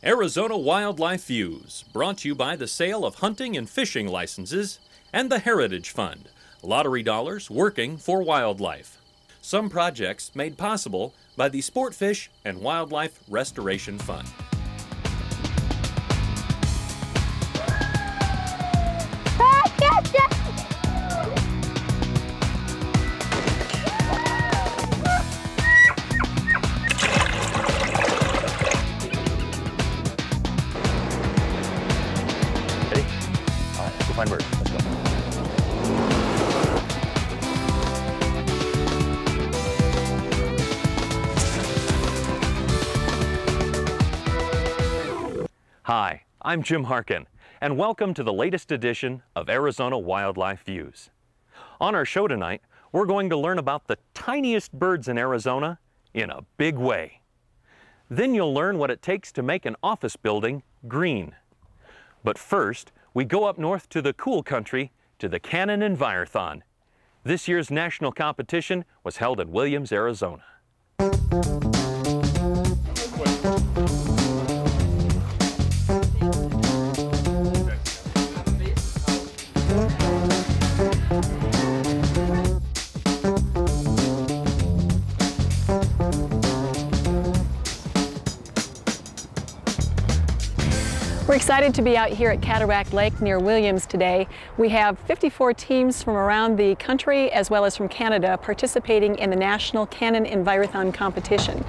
Arizona Wildlife Views, brought to you by the sale of hunting and fishing licenses and the Heritage Fund, lottery dollars working for wildlife. Some projects made possible by the Sportfish and Wildlife Restoration Fund. Find birds. Let's go. Hi, I'm Jim Harkin, and welcome to the latest edition of Arizona Wildlife Views. On our show tonight, we're going to learn about the tiniest birds in Arizona in a big way. Then you'll learn what it takes to make an office building green. But first, we go up north to the cool country, to the Cannon Envirothon. This year's national competition was held in Williams, Arizona. We're excited to be out here at Cataract Lake near Williams today. We have 54 teams from around the country as well as from Canada participating in the National Cannon Envirothon competition.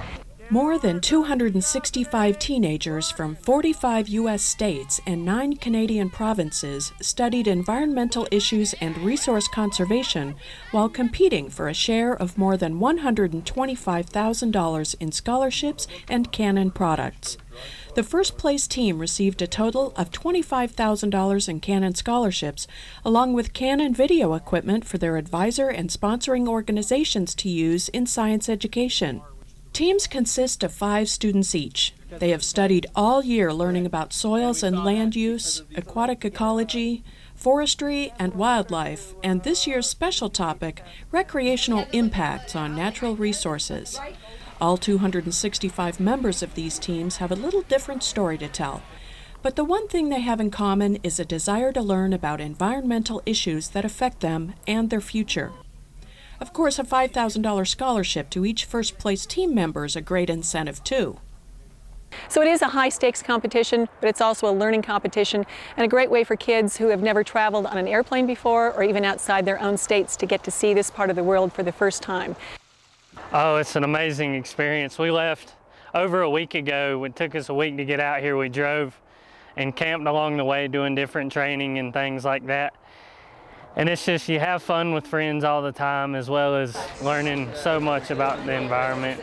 More than 265 teenagers from 45 U.S. states and 9 Canadian provinces studied environmental issues and resource conservation while competing for a share of more than $125,000 in scholarships and Cannon products. The first place team received a total of $25,000 in Cannon scholarships, along with Cannon video equipment for their advisor and sponsoring organizations to use in science education. Teams consist of 5 students each. They have studied all year learning about soils and land use, aquatic ecology, forestry, and wildlife, and this year's special topic, recreational impacts on natural resources. All 265 members of these teams have a little different story to tell, but the one thing they have in common is a desire to learn about environmental issues that affect them and their future. Of course, a $5,000 scholarship to each first-place team member is a great incentive, too. So it is a high-stakes competition, but it's also a learning competition and a great way for kids who have never traveled on an airplane before or even outside their own states to get to see this part of the world for the first time. Oh, it's an amazing experience. We left over a week ago. It took us a week to get out here. We drove and camped along the way doing different training and things like that. And it's just, you have fun with friends all the time, as well as learning so much about the environment.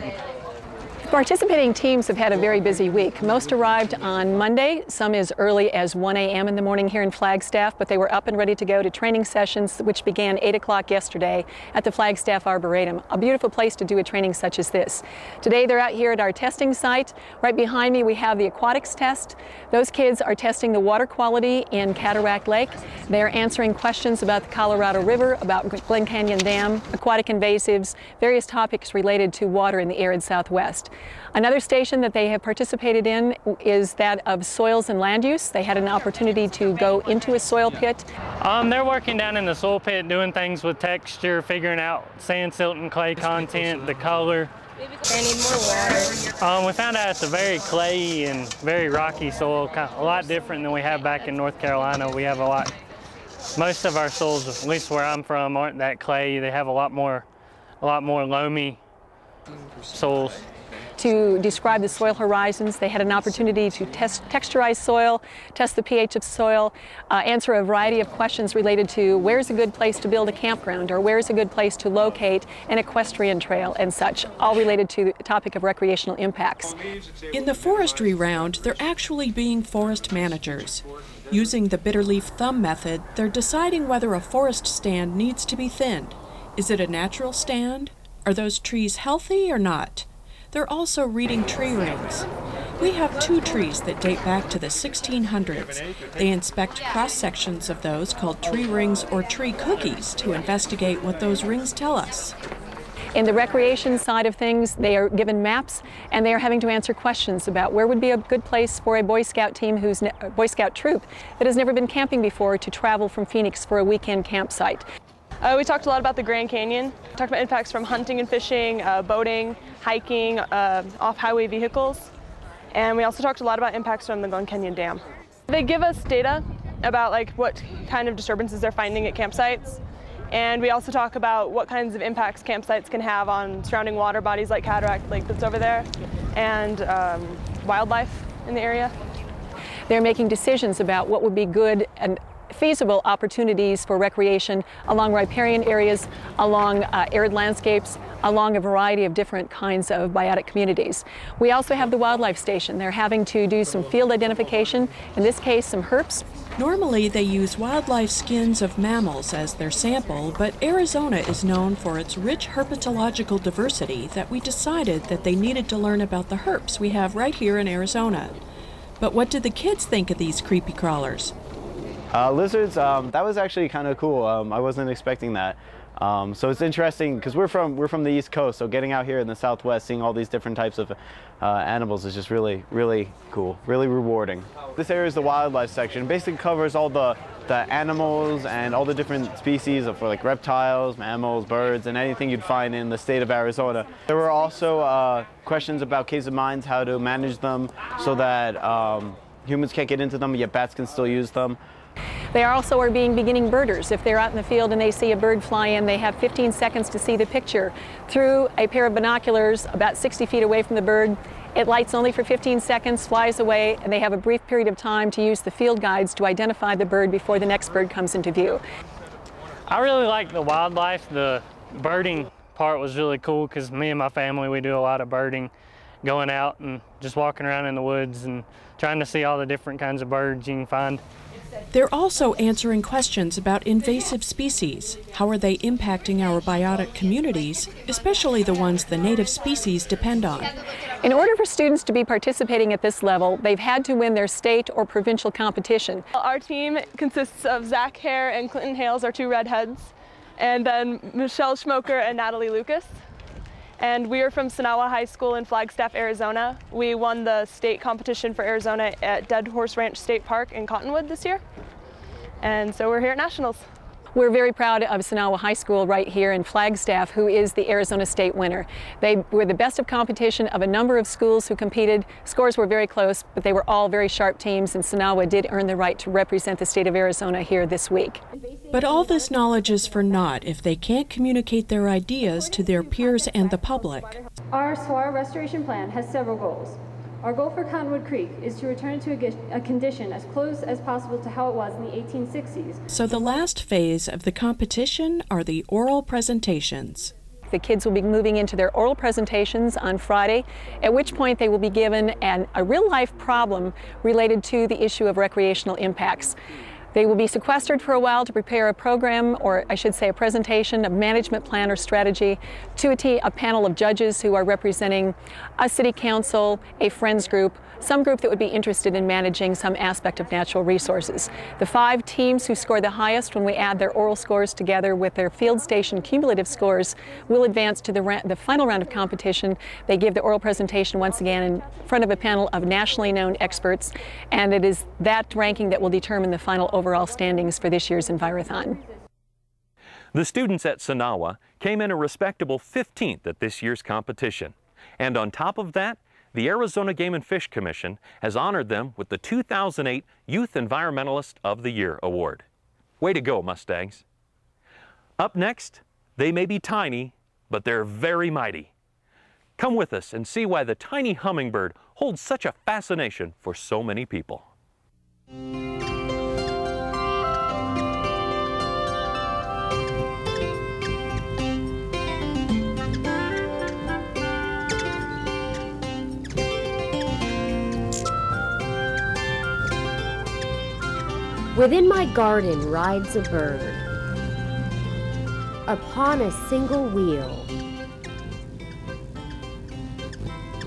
Participating teams have had a very busy week. Most arrived on Monday, some as early as 1 a.m. in the morning here in Flagstaff, but they were up and ready to go to training sessions, which began 8 o'clock yesterday at the Flagstaff Arboretum, a beautiful place to do a training such as this. Today they're out here at our testing site. Right behind me we have the aquatics test. Those kids are testing the water quality in Cataract Lake. They're answering questions about the Colorado River, about Glen Canyon Dam, aquatic invasives, various topics related to water in the arid Southwest. Another station that they have participated in is that of soils and land use. They had an opportunity to go into a soil pit. They're working down in the soil pit, doing things with texture, figuring out sand, silt, and clay content, the color. I need more water. We found out it's a very clayey and very rocky soil, a lot different than we have back in North Carolina. We have most of our soils, at least where I'm from, aren't that clay. They have a lot more loamy soils. To describe the soil horizons, they had an opportunity to texturize soil, test the pH of soil, answer a variety of questions related to where's a good place to build a campground or where's a good place to locate an equestrian trail and such, all related to the topic of recreational impacts. In the forestry round, they're actually being forest managers. Using the bitterleaf thumb method, they're deciding whether a forest stand needs to be thinned. Is it a natural stand? Are those trees healthy or not? They're also reading tree rings. We have 2 trees that date back to the 1600s. They inspect cross-sections of those called tree rings or tree cookies to investigate what those rings tell us. In the recreation side of things, they are given maps and they are having to answer questions about where would be a good place for a Boy Scout team Boy Scout troop that has never been camping before to travel from Phoenix for a weekend campsite. We talked a lot about the Grand Canyon. We talked about impacts from hunting and fishing, boating, hiking, off-highway vehicles. And we also talked a lot about impacts from the Glen Canyon Dam. They give us data about what kind of disturbances they're finding at campsites. And we also talk about what kinds of impacts campsites can have on surrounding water bodies like Cataract Lake that's over there, and wildlife in the area. They're making decisions about what would be good and feasible opportunities for recreation along riparian areas, along arid landscapes, along a variety of different kinds of biotic communities. We also have the wildlife station. They're having to do some field identification, in this case some herps. Normally they use wildlife skins of mammals as their sample, but Arizona is known for its rich herpetological diversity that we decided that they needed to learn about the herps we have right here in Arizona. But what did the kids think of these creepy crawlers? Lizards, that was actually kind of cool. I wasn't expecting that. So it's interesting because we're from the East Coast, so getting out here in the Southwest, seeing all these different types of animals is just really, really cool, really rewarding. This area is the wildlife section. It basically covers all the animals and all the different species of reptiles, mammals, birds, and anything you'd find in the state of Arizona. There were also questions about caves and mines, how to manage them so that humans can't get into them, yet bats can still use them. They also are beginning birders. If they're out in the field and they see a bird fly in, they have 15 seconds to see the picture through a pair of binoculars about 60 feet away from the bird. It lights only for 15 seconds, flies away, and they have a brief period of time to use the field guides to identify the bird before the next bird comes into view. I really like the wildlife. The birding part was really cool because me and my family, we do a lot of birding, going out and just walking around in the woods and trying to see all the different kinds of birds you can find. They're also answering questions about invasive species. How are they impacting our biotic communities, especially the ones the native species depend on? In order for students to be participating at this level, they've had to win their state or provincial competition. Our team consists of Zach Hare and Clinton Hales, our two redheads, and then Michelle Schmoker and Natalie Lucas. And we are from Sonawa High School in Flagstaff, Arizona. We won the state competition for Arizona at Dead Horse Ranch State Park in Cottonwood this year. And so we're here at Nationals. We're very proud of Sonawa High School right here in Flagstaff, who is the Arizona State winner. They were the best of competition of a number of schools who competed. Scores were very close, but they were all very sharp teams, and Sonawa did earn the right to represent the state of Arizona here this week. But all this knowledge is for naught if they can't communicate their ideas to their peers and the public. Our SWAR restoration plan has several goals. Our goal for Cottonwood Creek is to return it to a condition as close as possible to how it was in the 1860s. So the last phase of the competition are the oral presentations. The kids will be moving into their oral presentations on Friday, at which point they will be given a real-life problem related to the issue of recreational impacts. They will be sequestered for a while to prepare a program, or I should say a presentation, a management plan or strategy to a panel of judges who are representing a city council, a friends group, some group that would be interested in managing some aspect of natural resources. The 5 teams who score the highest when we add their oral scores together with their field station cumulative scores will advance to the final round of competition. They give the oral presentation once again in front of a panel of nationally known experts, and it is that ranking that will determine the final overall standings for this year's Envirothon. The students at Sonawa came in a respectable 15th at this year's competition. And on top of that, the Arizona Game and Fish Commission has honored them with the 2008 Youth Environmentalist of the Year Award. Way to go, Mustangs. Up next, they may be tiny, but they're very mighty. Come with us and see why the tiny hummingbird holds such a fascination for so many people. Within my garden rides a bird, upon a single wheel,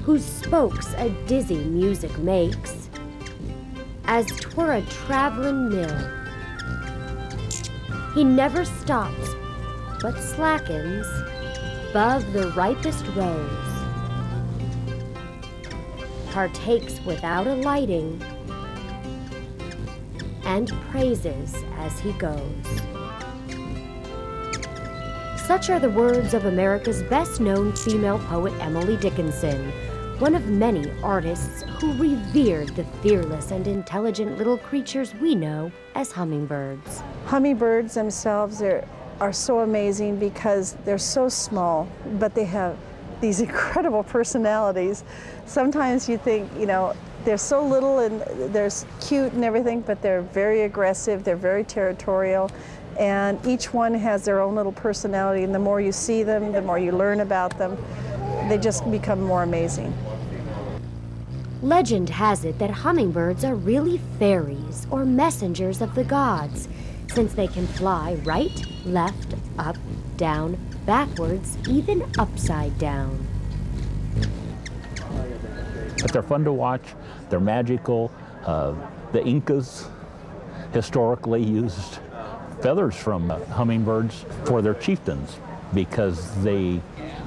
whose spokes a dizzy music makes, as 'twere a traveling mill. He never stops, but slackens, above the ripest rose, partakes without a lighting, and praises as he goes. Such are the words of America's best-known female poet, Emily Dickinson, one of many artists who revered the fearless and intelligent little creatures we know as hummingbirds. Hummingbirds themselves are so amazing because they're so small, but they have these incredible personalities. Sometimes you think, you know, they're so little and they're cute and everything, but they're very aggressive, they're very territorial, and each one has their own little personality, and the more you see them, the more you learn about them, they just become more amazing. Legend has it that hummingbirds are really fairies or messengers of the gods, since they can fly right, left, up, down, backwards, even upside down. But they're fun to watch, they're magical. The Incas historically used feathers from hummingbirds for their chieftains because they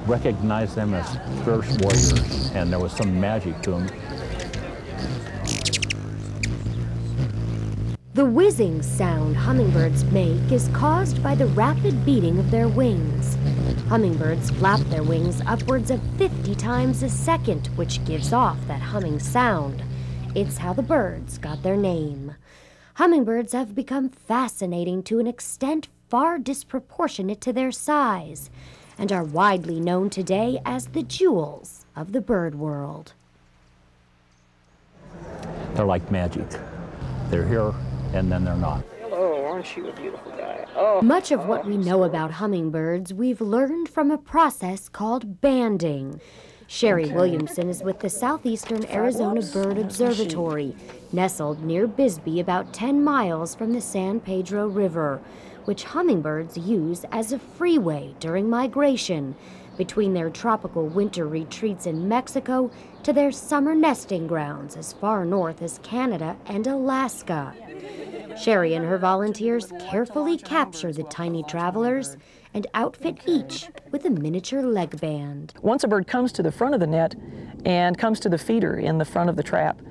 recognized them as fierce warriors, and there was some magic to them. The whizzing sound hummingbirds make is caused by the rapid beating of their wings. Hummingbirds flap their wings upwards of 50 times a second, which gives off that humming sound. It's how the birds got their name. Hummingbirds have become fascinating to an extent far disproportionate to their size, and are widely known today as the jewels of the bird world. They're like magic. They're here and then they're not. Hello, aren't you a beautiful guy? Oh, Much of what we know about hummingbirds we've learned from a process called banding. Sherry Williamson is with the Southeastern Arizona Bird Observatory, nestled near Bisbee, about 10 miles from the San Pedro River, which hummingbirds use as a freeway during migration between their tropical winter retreats in Mexico to their summer nesting grounds as far north as Canada and Alaska. Sherry and her volunteers carefully capture the tiny travelers and outfit each with a miniature leg band. Once a bird comes to the front of the net and comes to the feeder in the front of the trap,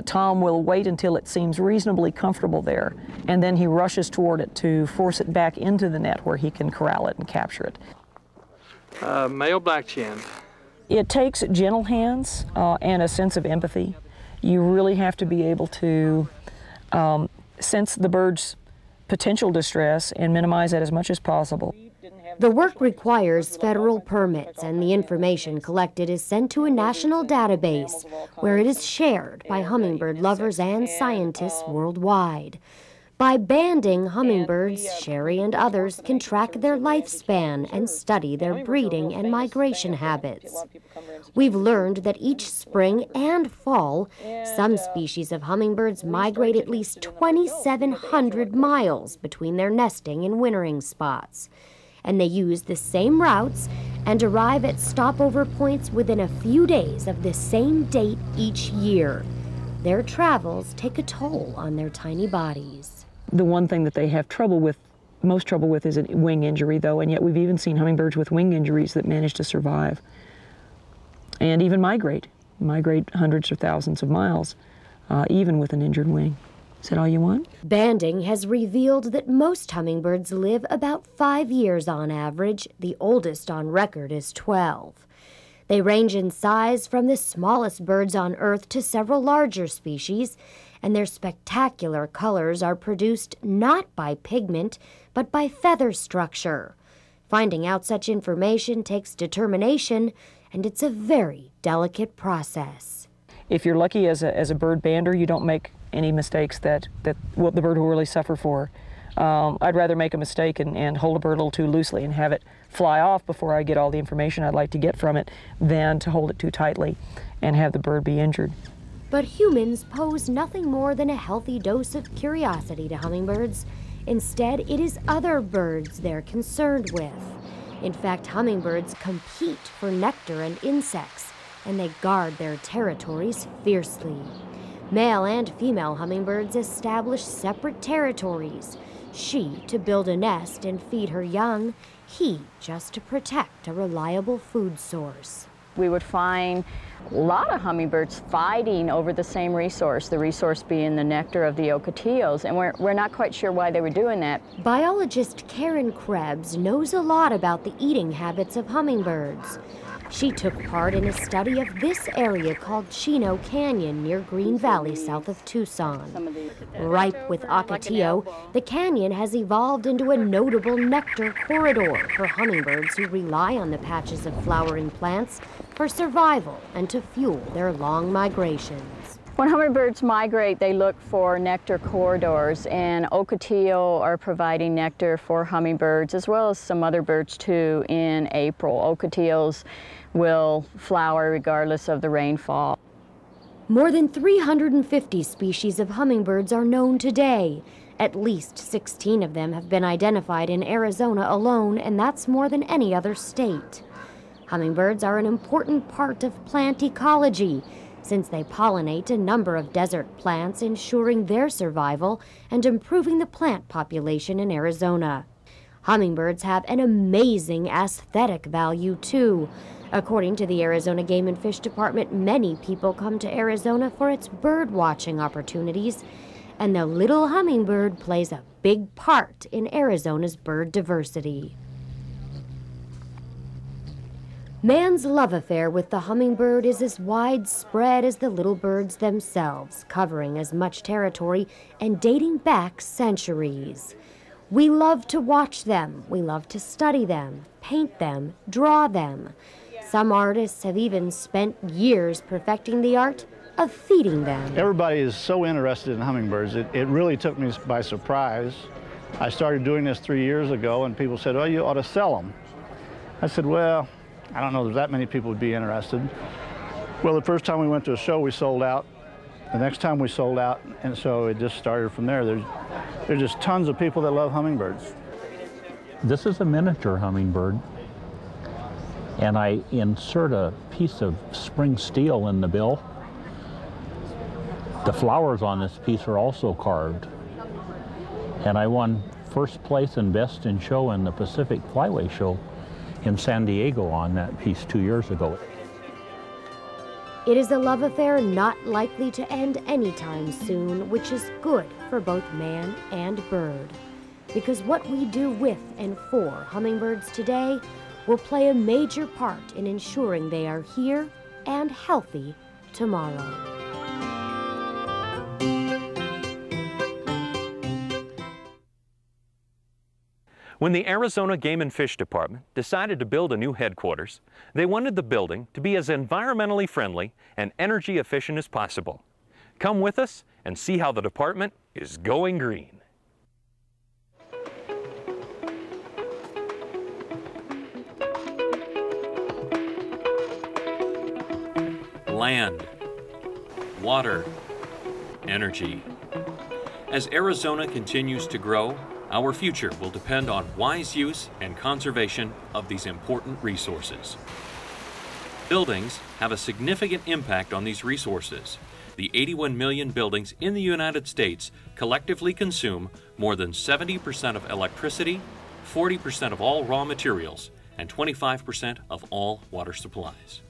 Tom will wait until it seems reasonably comfortable there, and then he rushes toward it to force it back into the net where he can corral it and capture it. Male black-chinned. It takes gentle hands and a sense of empathy. You really have to be able to sense the bird's potential distress and minimize it as much as possible. The work requires federal permits, and the information collected is sent to a national database where it is shared by hummingbird lovers and scientists worldwide. By banding hummingbirds, Sherry and others can track their lifespan and study their breeding and migration habits. We've learned that each spring and fall, some species of hummingbirds migrate at least 2,700 miles between their nesting and wintering spots. And they use the same routes and arrive at stopover points within a few days of the same date each year. Their travels take a toll on their tiny bodies. The one thing that they have most trouble with is a wing injury, though, and yet we've even seen hummingbirds with wing injuries that manage to survive and even migrate hundreds or thousands of miles, even with an injured wing. Is that all you want? Banding has revealed that most hummingbirds live about 5 years on average. The oldest on record is 12. They range in size from the smallest birds on Earth to several larger species, and their spectacular colors are produced not by pigment, but by feather structure. Finding out such information takes determination, and it's a very delicate process. If you're lucky as a bird bander, you don't make any mistakes that the bird will really suffer for. I'd rather make a mistake and hold a bird a little too loosely and have it fly off before I get all the information I'd like to get from it than to hold it too tightly and have the bird be injured. But humans pose nothing more than a healthy dose of curiosity to hummingbirds. Instead, it is other birds they're concerned with. In fact, hummingbirds compete for nectar and insects, and they guard their territories fiercely. Male and female hummingbirds establish separate territories. She to build a nest and feed her young, he just to protect a reliable food source. We would find a lot of hummingbirds fighting over the same resource, the resource being the nectar of the ocotillos, and we're not quite sure why they were doing that. Biologist Karen Krebs knows a lot about the eating habits of hummingbirds. She took part in a study of this area called Chino Canyon near Green Valley, south of Tucson. Ripe with ocotillo, the canyon has evolved into a notable nectar corridor for hummingbirds who rely on the patches of flowering plants for survival and to fuel their long migrations. When hummingbirds migrate, they look for nectar corridors, and ocotillo are providing nectar for hummingbirds as well as some other birds too in April. Ocotillos will flower regardless of the rainfall. More than 350 species of hummingbirds are known today. At least 16 of them have been identified in Arizona alone, and that's more than any other state. Hummingbirds are an important part of plant ecology, since they pollinate a number of desert plants, ensuring their survival and improving the plant population in Arizona. Hummingbirds have an amazing aesthetic value, too. According to the Arizona Game and Fish Department, many people come to Arizona for its bird watching opportunities, and the little hummingbird plays a big part in Arizona's bird diversity. Man's love affair with the hummingbird is as widespread as the little birds themselves, covering as much territory and dating back centuries. We love to watch them, we love to study them, paint them, draw them. Some artists have even spent years perfecting the art of feeding them. Everybody is so interested in hummingbirds. It really took me by surprise. I started doing this 3 years ago, and people said, oh, you ought to sell them. I said, well, I don't know if that many people would be interested. Well, the first time we went to a show, we sold out. The next time we sold out, and so it just started from there. There's just tons of people that love hummingbirds. This is a miniature hummingbird, and I insert a piece of spring steel in the bill. The flowers on this piece are also carved, and I won first place and best in show in the Pacific Flyway Show in San Diego on that piece 2 years ago. It is a love affair not likely to end anytime soon, which is good for both man and bird. Because what we do with and for hummingbirds today will play a major part in ensuring they are here and healthy tomorrow. When the Arizona Game and Fish Department decided to build a new headquarters, they wanted the building to be as environmentally friendly and energy efficient as possible. Come with us and see how the department is going green. Land, water, energy. As Arizona continues to grow, our future will depend on wise use and conservation of these important resources. Buildings have a significant impact on these resources. The 81 million buildings in the United States collectively consume more than 70% of electricity, 40% of all raw materials, and 25% of all water supplies.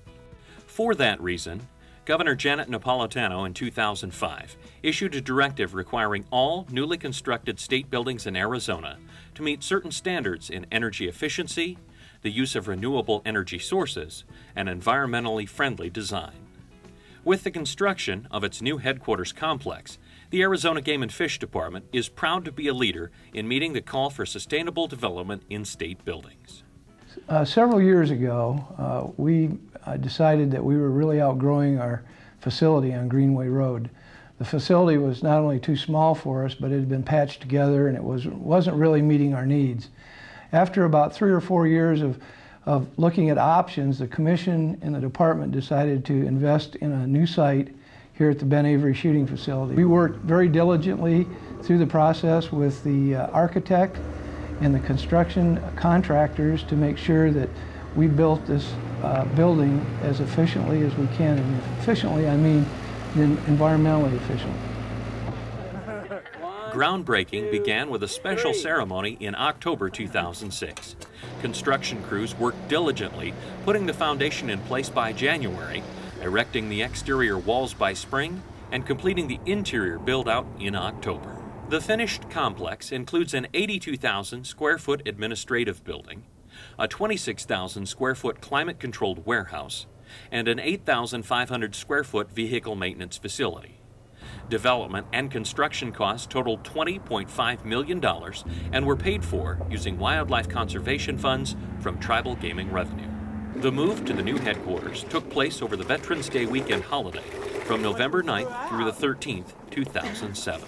For that reason, Governor Janet Napolitano in 2005 issued a directive requiring all newly constructed state buildings in Arizona to meet certain standards in energy efficiency, the use of renewable energy sources, and environmentally friendly design. With the construction of its new headquarters complex, the Arizona Game and Fish Department is proud to be a leader in meeting the call for sustainable development in state buildings. Several years ago, we decided that we were really outgrowing our facility on Greenway Road. The facility was not only too small for us, but it had been patched together and it wasn't really meeting our needs. After about 3 or 4 years of looking at options, the commission and the department decided to invest in a new site here at the Ben Avery Shooting Facility. We worked very diligently through the process with the architect and the construction contractors to make sure that we built this building as efficiently as we can. And efficiently, I mean and environmentally efficient. Groundbreaking began with a special ceremony in October 2006. Construction crews worked diligently, putting the foundation in place by January, erecting the exterior walls by spring, and completing the interior build-out in October. The finished complex includes an 82,000 square foot administrative building, a 26,000 square foot climate-controlled warehouse, and an 8,500 square foot vehicle maintenance facility. Development and construction costs totaled $20.5 million and were paid for using wildlife conservation funds from tribal gaming revenue. The move to the new headquarters took place over the Veterans Day weekend holiday from November 9th through the 13th, 2007.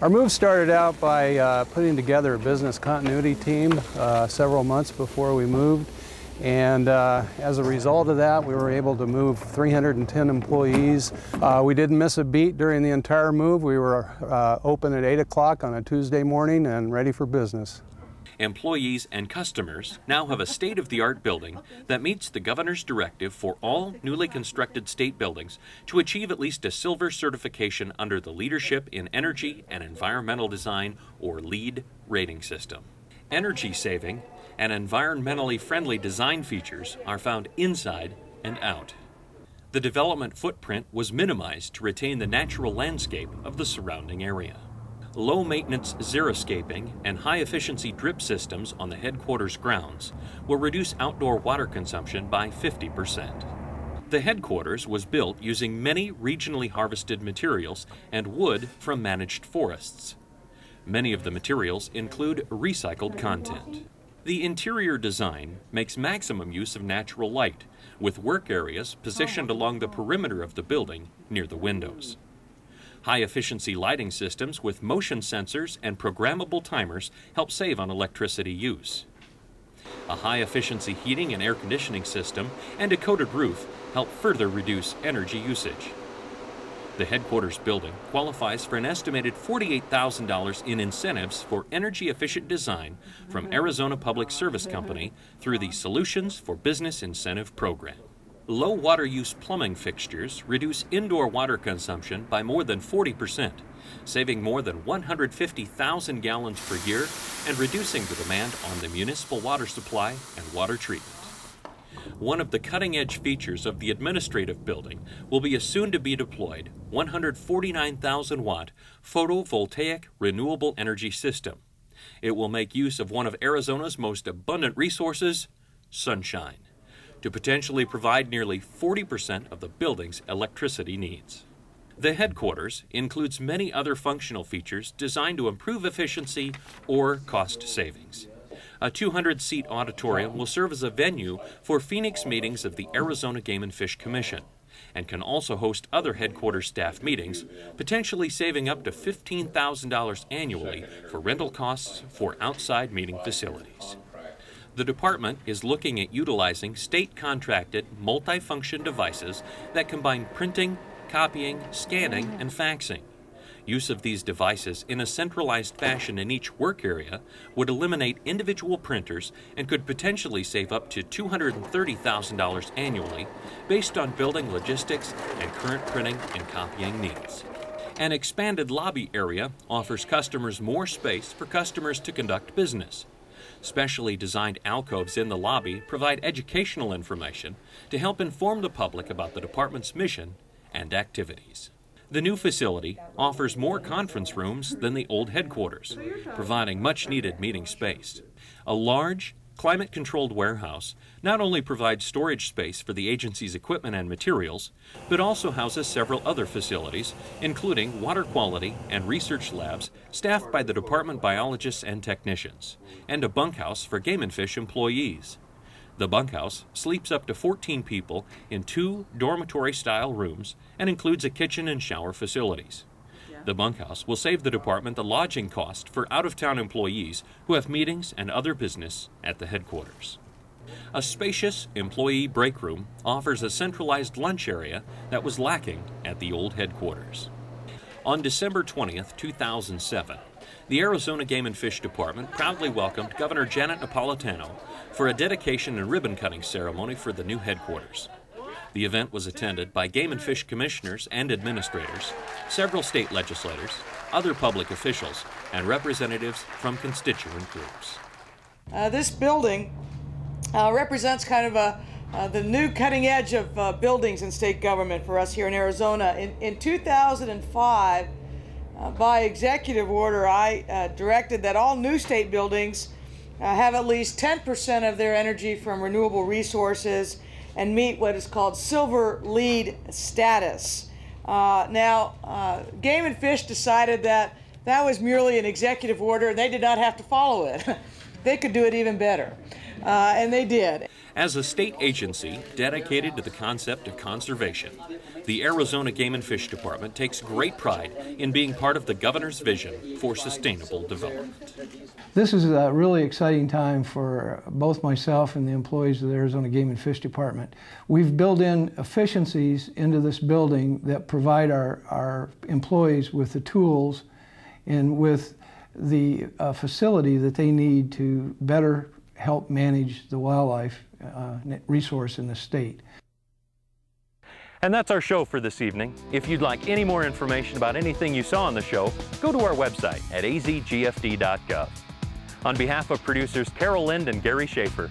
Our move started out by putting together a business continuity team several months before we moved. And as a result of that, we were able to move 310 employees. We didn't miss a beat during the entire move. We were open at 8 o'clock on a Tuesday morning and ready for business. Employees and customers now have a state-of-the-art building that meets the governor's directive for all newly constructed state buildings to achieve at least a silver certification under the Leadership in Energy and Environmental Design, or LEED, rating system. Energy saving and environmentally friendly design features are found inside and out. The development footprint was minimized to retain the natural landscape of the surrounding area. Low-maintenance xeriscaping and high-efficiency drip systems on the headquarters grounds will reduce outdoor water consumption by 50%. The headquarters was built using many regionally harvested materials and wood from managed forests. Many of the materials include recycled content. The interior design makes maximum use of natural light, with work areas positioned along the perimeter of the building near the windows. High-efficiency lighting systems with motion sensors and programmable timers help save on electricity use. A high-efficiency heating and air conditioning system and a coated roof help further reduce energy usage. The headquarters building qualifies for an estimated $48,000 in incentives for energy-efficient design from Arizona Public Service Company through the Solutions for Business Incentive Program. Low water use plumbing fixtures reduce indoor water consumption by more than 40%, saving more than 150,000 gallons per year and reducing the demand on the municipal water supply and water treatment. One of the cutting-edge features of the administrative building will be a soon-to-be-deployed 149,000-watt photovoltaic renewable energy system. It will make use of one of Arizona's most abundant resources, sunshine, to potentially provide nearly 40% of the building's electricity needs. The headquarters includes many other functional features designed to improve efficiency or cost savings. A 200-seat auditorium will serve as a venue for Phoenix meetings of the Arizona Game and Fish Commission and can also host other headquarters staff meetings, potentially saving up to $15,000 annually for rental costs for outside meeting facilities. The department is looking at utilizing state-contracted multifunction devices that combine printing, copying, scanning, and faxing. Use of these devices in a centralized fashion in each work area would eliminate individual printers and could potentially save up to $230,000 annually based on building logistics and current printing and copying needs. An expanded lobby area offers customers more space for customers to conduct business. Specially designed alcoves in the lobby provide educational information to help inform the public about the department's mission and activities. The new facility offers more conference rooms than the old headquarters, providing much-needed meeting space. A large, climate-controlled warehouse not only provides storage space for the agency's equipment and materials, but also houses several other facilities, including water quality and research labs staffed by the department biologists and technicians, and a bunkhouse for Game and Fish employees. The bunkhouse sleeps up to 14 people in 2 dormitory-style rooms and includes a kitchen and shower facilities. The bunkhouse will save the department the lodging cost for out-of-town employees who have meetings and other business at the headquarters. A spacious employee break room offers a centralized lunch area that was lacking at the old headquarters. On December 20th, 2007, the Arizona Game and Fish Department proudly welcomed Governor Janet Napolitano for a dedication and ribbon-cutting ceremony for the new headquarters. The event was attended by Game and Fish commissioners and administrators, several state legislators, other public officials, and representatives from constituent groups. This building represents kind of the new cutting edge of buildings in state government for us here in Arizona. In 2005, by executive order, I directed that all new state buildings have at least 10% of their energy from renewable resources and meet what is called Silver LEED status. Now, Game and Fish decided that that was merely an executive order and they did not have to follow it. They could do it even better, and they did. As a state agency dedicated to the concept of conservation, the Arizona Game and Fish Department takes great pride in being part of the governor's vision for sustainable development. This is a really exciting time for both myself and the employees of the Arizona Game and Fish Department. We've built in efficiencies into this building that provide our employees with the tools and with the facility that they need to better help manage the wildlife resource in the state. And that's our show for this evening. If you'd like any more information about anything you saw on the show, go to our website at azgfd.gov. On behalf of producers Carol Lind and Gary Schaefer,